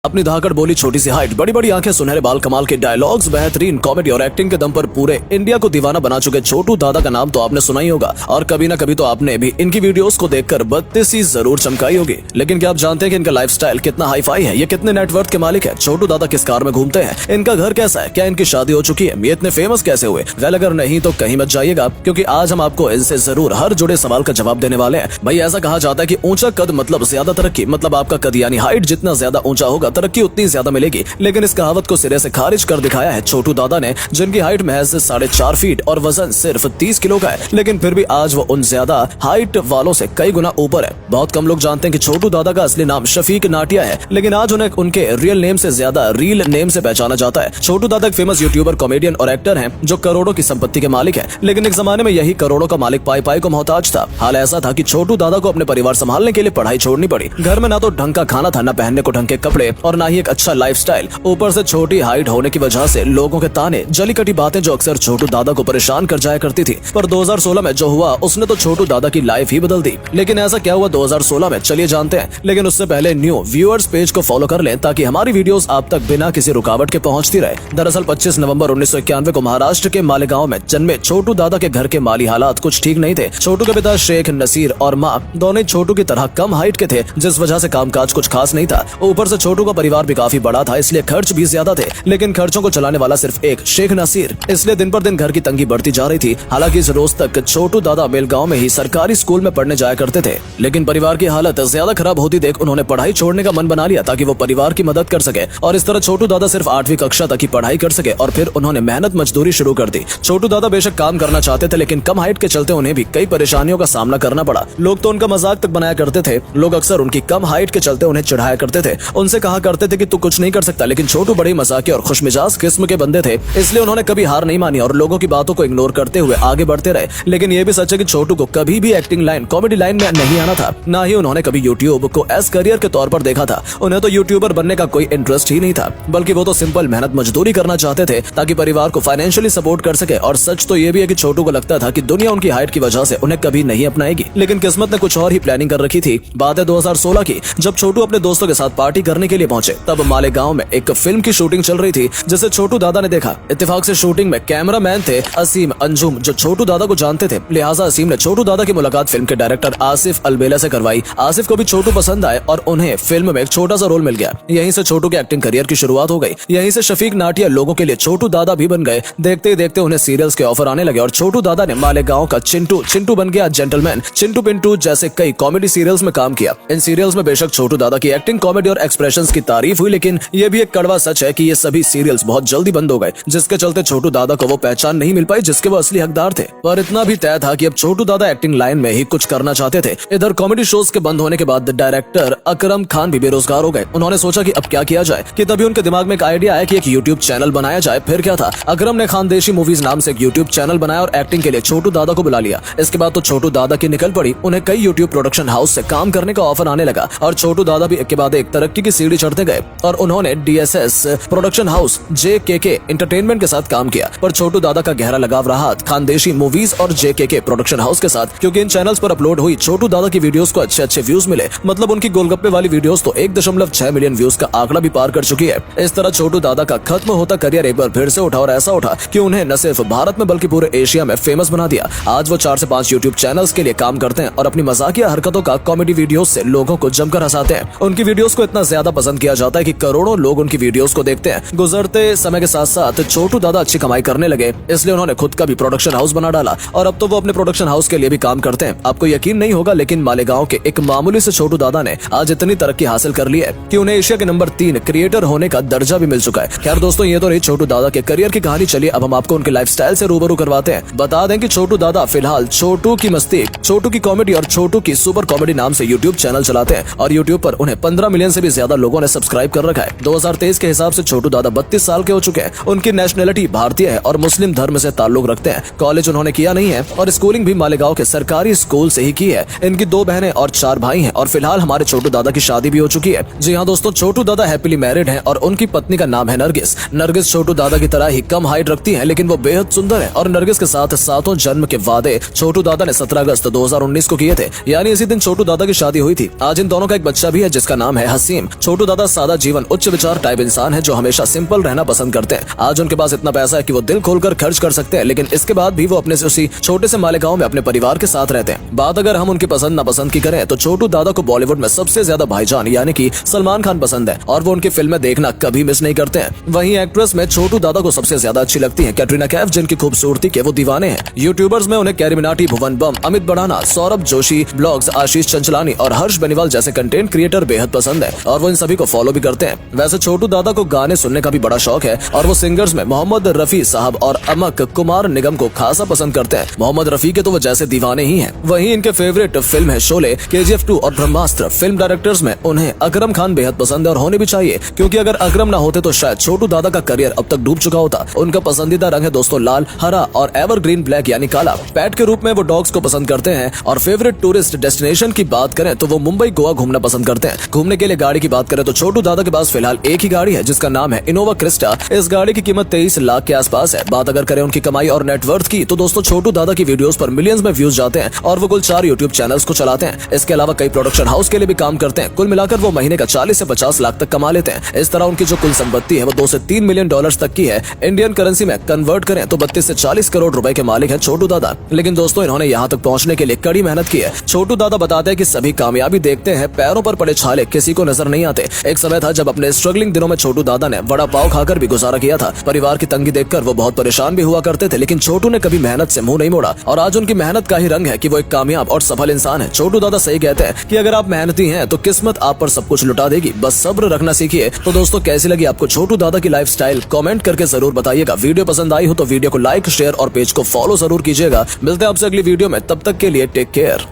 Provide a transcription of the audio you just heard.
अपनी धाकड़ बोली, छोटी सी हाइट, बड़ी बड़ी आंखें, सुनहरे बाल, कमाल के डायलॉग्स, बेहतरीन कॉमेडी और एक्टिंग के दम पर पूरे इंडिया को दीवाना बना चुके छोटू दादा का नाम तो आपने सुना ही होगा और कभी ना कभी तो आपने भी इनकी वीडियोस को देखकर बत्तीसी जरूर चमकाई होगी। लेकिन क्या आप जानते हैं कि इनका लाइफस्टाइल कितना हाई फाई है, ये कितने नेटवर्थ के मालिक है? छोटू दादा किस कार में घूमते हैं, इनका घर कैसा है, क्या इनकी शादी हो चुकी है, ये इतने फेमस कैसे हुए? वेल, अगर नहीं तो कहीं मत जाइएगा, क्योंकि आज हम आपको इनसे जरूर हर जुड़े सवाल का जवाब देने वाले हैं। भाई, ऐसा कहा जाता है कि ऊंचा कद मतलब ज्यादा तरक्की, मतलब आपका कद यानी हाइट जितना ज्यादा ऊंचा होगा तरक्की उतनी ज्यादा मिलेगी। लेकिन इस कहावत को सिरे से खारिज कर दिखाया है छोटू दादा ने, जिनकी हाइट महज 4.5 फीट और वजन सिर्फ 30 किलो का है। लेकिन फिर भी आज वो उन ज्यादा हाइट वालों से कई गुना ऊपर है। बहुत कम लोग जानते हैं कि छोटू दादा का असली नाम शफीक नाटिया है, लेकिन आज उन्हें उनके रियल नेम से ज्यादा रील नेम से पहचाना जाता है। छोटू दादा एक फेमस यूट्यूबर, कॉमेडियन और एक्टर हैं जो करोड़ों की संपत्ति के मालिक है। लेकिन एक जमाने में यही करोड़ों का मालिक पाई पाई को मोहताज था। हाल ऐसा था कि छोटू दादा को अपने परिवार संभालने के लिए पढ़ाई छोड़नी पड़ी। घर में ना तो ढंग का खाना था, ना पहनने को ढंग के कपड़े और ना ही एक अच्छा लाइफस्टाइल। ऊपर से छोटी हाइट होने की वजह से लोगों के ताने, जली कटी बातें जो अक्सर छोटू दादा को परेशान कर जाया करती थी। पर 2016 में जो हुआ उसने तो छोटू दादा की लाइफ ही बदल दी। लेकिन ऐसा क्या हुआ 2016 में, चलिए जानते हैं। लेकिन उससे पहले न्यू व्यूअर्स पेज को फॉलो कर लें ताकि हमारी वीडियोस आप तक बिना किसी रुकावट के पहुंचती रहे। दरअसल 25 नवंबर 1991 को महाराष्ट्र के मालेगांव में जन्मे छोटू दादा के घर के माली हालात कुछ ठीक नहीं थे। छोटू के पिता शेख नसीर और माँ दोनों छोटू की तरह कम हाइट के थे, जिस वजह से कामकाज कुछ खास नहीं था। ऊपर से छोटू का परिवार भी काफी बड़ा था, इसलिए खर्च भी ज्यादा थे। लेकिन खर्चों को चलाने वाला सिर्फ एक शेख नसीर, इसलिए दिन पर दिन घर की तंगी बढ़ती जा रही थी। हालांकि इस रोज तक छोटू दादा मेलगांव में ही सरकारी स्कूल में पढ़ने जाया करते थे। लेकिन परिवार की हालत ज्यादा खराब होती देख उन्होंने पढ़ाई छोड़ने का मन बना लिया ताकि वो परिवार की मदद कर सके। और इस तरह छोटू दादा सिर्फ 8वीं कक्षा तक ही पढ़ाई कर सके और फिर उन्होंने मेहनत मजदूरी शुरू कर दी। छोटू दादा बेशक काम करना चाहते थे, लेकिन कम हाइट के चलते उन्हें भी कई परेशानियों का सामना करना पड़ा। लोग तो उनका मजाक तक बनाया करते थे। लोग अक्सर उनकी कम हाइट के चलते उन्हें चिढ़ाया करते थे, उनसे कहा करते थे कि तू कुछ नहीं कर सकता। लेकिन छोटू बड़े मजाकी और खुशमिजाज किस्म के बंदे थे, इसलिए उन्होंने कभी हार नहीं मानी और लोगों की बातों को इग्नोर करते हुए आगे बढ़ते रहे। लेकिन ये भी सच है कि छोटू को कभी भी एक्टिंग लाइन, कॉमेडी लाइन में नहीं आना था, ना ही उन्होंने कभी यूट्यूब को एज करियर के तौर पर देखा था। उन्हें तो यूट्यूबर बनने का कोई इंटरेस्ट ही नहीं था, बल्कि वो तो सिंपल मेहनत मजदूरी करना चाहते थे ताकि परिवार को फाइनेंशियली सपोर्ट कर सके। और सच तो ये भी है कि छोटू को लगता था कि दुनिया उनकी हाइट की वजह से उन्हें कभी नहीं अपनाएगी। लेकिन किस्मत ने कुछ और ही प्लानिंग कर रखी थी। बात है 2016 की, जब छोटू अपने दोस्तों के साथ पार्टी करने के लिए पहुंचे। तब मालेगांव में एक फिल्म की शूटिंग चल रही थी, जिसे छोटू दादा ने देखा। इत्तेफाक से शूटिंग में कैमरामैन थे असीम अंजुम, जो छोटू दादा को जानते थे। लिहाजा असीम ने छोटू दादा की मुलाकात फिल्म के डायरेक्टर आसिफ अलबेला से करवाई। आसिफ को भी छोटू पसंद आए और उन्हें फिल्म में एक छोटा सा रोल मिल गया। यहीं से छोटू के एक्टिंग करियर की शुरुआत हो गई। यहीं से शफीक नाटिया लोगों के लिए छोटू दादा भी बन गए। देखते ही देखते उन्हें सीरियल्स के ऑफर आने लगे और छोटू दादा ने मालेगांव का चिंटू बन गया जेंटलमैन, चिंटू पिंटू जैसे कई कॉमेडी सीरियल्स में काम किया। इन सीरियल्स में बेशक छोटू दादा की एक्टिंग, कॉमेडी और एक्सप्रेशंस की तारीफ हुई, लेकिन ये भी एक कड़वा सच है कि ये सभी सीरियल्स बहुत जल्दी बंद हो गए, जिसके चलते छोटू दादा को वो पहचान नहीं मिल पाई जिसके वो असली हकदार थे। पर इतना भी तय था कि अब छोटू दादा एक्टिंग लाइन में ही कुछ करना चाहते थे। इधर कॉमेडी शोज के बंद होने के बाद डायरेक्टर अकरम खान भी बेरोजगार हो गए। उन्होंने सोचा कि अब क्या किया जाए, कि तभी उनके दिमाग में एक आइडिया आया कि एक यूट्यूब चैनल बनाया जाए। फिर क्या था, अकरम ने खानदेशी मूवीज नाम से एक यूट्यूब चैनल बनाया और एक्टिंग के लिए छोटू दादा को बुला लिया। इसके बाद तो छोटू दादा की निकल पड़ी। उन्हें कई यूट्यूब प्रोडक्शन हाउस से काम करने का ऑफर आने लगा और छोटू दादा भी एक के बाद एक तरक्की की सीढ़ी चढ़ते गए और उन्होंने DSS production house JKK entertainment के साथ काम किया। पर छोटू दादा का गहरा लगाव रहा खानदेशी मूवीज और JKK प्रोडक्शन हाउस के साथ, क्योंकि इन चैनल्स पर अपलोड हुई छोटू दादा की वीडियोस को अच्छे व्यूज मिले। मतलब उनकी गोलगप्पे वाली वीडियोस तो 1.6 मिलियन व्यूज का आंकड़ा भी पार कर चुकी है। इस तरह छोटू दादा का खत्म होता करियर एक बार फिर से उठा और ऐसा उठा कि उन्हें न सिर्फ भारत में बल्कि पूरे एशिया में फेमस बना दिया। आज वो 4 से 5 यूट्यूब चैनल्स के लिए काम करते हैं और अपनी मजाकिया हरकतों का कॉमेडी वीडियोस से लोगों को जमकर हंसाते हैं। उनकी वीडियोस को इतना ज्यादा पसंद किया जाता है कि करोड़ों लोग उनकी वीडियोस को देखते हैं। गुजरते समय के साथ साथ छोटू दादा अच्छी कमाई करने लगे, इसलिए उन्होंने खुद का भी प्रोडक्शन हाउस बना डाला और अब तो वो अपने प्रोडक्शन हाउस के लिए भी काम करते हैं। आपको यकीन नहीं होगा, लेकिन मालेगांव के एक मामूली से छोटू दादा ने आज इतनी तरक्की हासिल कर ली है कि उन्हें एशिया के नंबर 3 क्रिएटर होने का दर्जा भी मिल चुका है। खैर दोस्तों, ये तो रही छोटू दादा के करियर की कहानी। चलिए अब हम आपको उनके लाइफस्टाइल से रूबरू करवाते हैं। बता दें कि छोटू दादा फिलहाल छोटू की मस्ती, छोटू की कॉमेडी और छोटू की सुपर कॉमेडी नाम से यूट्यूब चैनल चलाते हैं और यूट्यूब पर उन्हें 15 मिलियन से भी ज्यादा लोगों ने सब्सक्राइब कर रखा है। 2023 के हिसाब से छोटू दादा 32 साल के हो चुके हैं। उनकी नेशनलिटी भारतीय है और मुस्लिम धर्म से ताल्लुक रखते हैं। कॉलेज उन्होंने किया नहीं है और स्कूलिंग भी मालेगांव के सरकारी स्कूल से ही की है। इनकी 2 बहनें और 4 भाई हैं और फिलहाल हमारे छोटू दादा की शादी भी हो चुकी है। जी हाँ दोस्तों, छोटू दादा हैप्पीली मैरिड हैं और उनकी पत्नी का नाम है नरगिस। नरगिस छोटू दादा की तरह ही कम हाइट रखती हैं, लेकिन वो बेहद सुंदर है और नरगिस के साथ 7 जन्म के वादे छोटू दादा ने 17 अगस्त 2019 को किए थे, यानी इसी दिन छोटू दादा की शादी हुई थी। आज इन दोनों का एक बच्चा भी है जिसका नाम है हसीम। छोटू दादा दादा सादा जीवन उच्च विचार टाइप इंसान है जो हमेशा सिंपल रहना पसंद करते हैं। आज उनके पास इतना पैसा है कि वो दिल खोलकर खर्च कर सकते हैं, लेकिन इसके बाद भी वो अपने से उसी छोटे से मालेगांव में अपने परिवार के साथ रहते हैं। बात अगर हम उनकी पसंद नापसंद की करें तो छोटू दादा को बॉलीवुड में सबसे ज्यादा भाईजान यानी कि सलमान खान पसंद है और वो उनकी फिल्में देखना कभी मिस नहीं करते हैं। वहीं एक्ट्रेस में छोटू दादा को सबसे ज्यादा अच्छी लगती है कैटरीना कैफ, जिनकी खूबसूरती के वो दीवाने हैं। यूट्यूबर्स में उन्हें कैरी मिनाटी, भुवन बम, अमित बढ़ाना, सौरभ जोशी ब्लॉग्स, आशीष चंचलानी और हर्ष बेनीवाल जैसे कंटेंट क्रिएटर बेहद पसंद है और वो इन सभी को फॉलो भी करते हैं। वैसे छोटू दादा को गाने सुनने का भी बड़ा शौक है और वो सिंगर्स में मोहम्मद रफी साहब और अमक कुमार निगम को खासा पसंद करते हैं। मोहम्मद रफी के तो वो जैसे दीवाने ही हैं। वहीं इनके फेवरेट फिल्म है शोले, KGF 2 और ब्रह्मास्त्र। फिल्म डायरेक्टर्स में उन्हें अकरम खान बेहद पसंद है और होने भी चाहिए, क्योंकि अगर अकरम ना होते तो शायद छोटू दादा का करियर अब तक डूब चुका होता। उनका पसंदीदा रंग है दोस्तों लाल, हरा और एवरग्रीन ब्लैक यानी काला। पेट के रूप में वो डॉग्स को पसंद करते हैं और फेवरेट टूरिस्ट डेस्टिनेशन की बात करें तो वो मुंबई गोवा घूमना पसंद करते हैं। घूमने के लिए गाड़ी की बात करें तो छोटू दादा के पास फिलहाल एक ही गाड़ी है जिसका नाम है इनोवा क्रिस्टा। इस गाड़ी की कीमत 23 लाख के आसपास है। बात अगर करें उनकी कमाई और नेटवर्थ की तो दोस्तों छोटू दादा की वीडियोस पर मिलियंस में व्यूज जाते हैं और वो कुल 4 यूट्यूब चैनल्स को चलाते हैं। इसके अलावा कई प्रोडक्शन हाउस के लिए भी काम करते हैं। कुल मिलाकर वो महीने का 40 से 50 लाख तक कमा लेते हैं। इस तरह उनकी जो कुल संपत्ति है वो 2 से 3 मिलियन डॉलर्स तक की है। इंडियन करेंसी में कन्वर्ट करें तो 32 से 40 करोड़ रुपए के मालिक है छोटू दादा। लेकिन दोस्तों इन्होंने यहाँ तक पहुँचने के लिए कड़ी मेहनत की है। छोटू दादा बताते हैं कि सभी कामयाबी देखते हैं, पैरों पर पड़े छाले किसी को नजर नहीं आते। एक समय था जब अपने स्ट्रगलिंग दिनों में छोटू दादा ने वड़ा पाव खाकर भी गुजारा किया था। परिवार की तंगी देखकर वो बहुत परेशान भी हुआ करते थे, लेकिन छोटू ने कभी मेहनत से मुंह नहीं मोड़ा और आज उनकी मेहनत का ही रंग है कि वो एक कामयाब और सफल इंसान है। छोटू दादा सही कहते हैं कि अगर आप मेहनती हैं तो किस्मत आप पर सब कुछ लुटा देगी, बस सब्र रखना सीखिए। तो दोस्तों कैसी लगी आपको छोटू दादा की लाइफस्टाइल, कमेंट करके जरूर बताइएगा। वीडियो पसंद आई हो तो वीडियो को लाइक, शेयर और पेज को फॉलो जरूर कीजिएगा। मिलते हैं आपसे अगली वीडियो में, तब तक के लिए टेक केयर।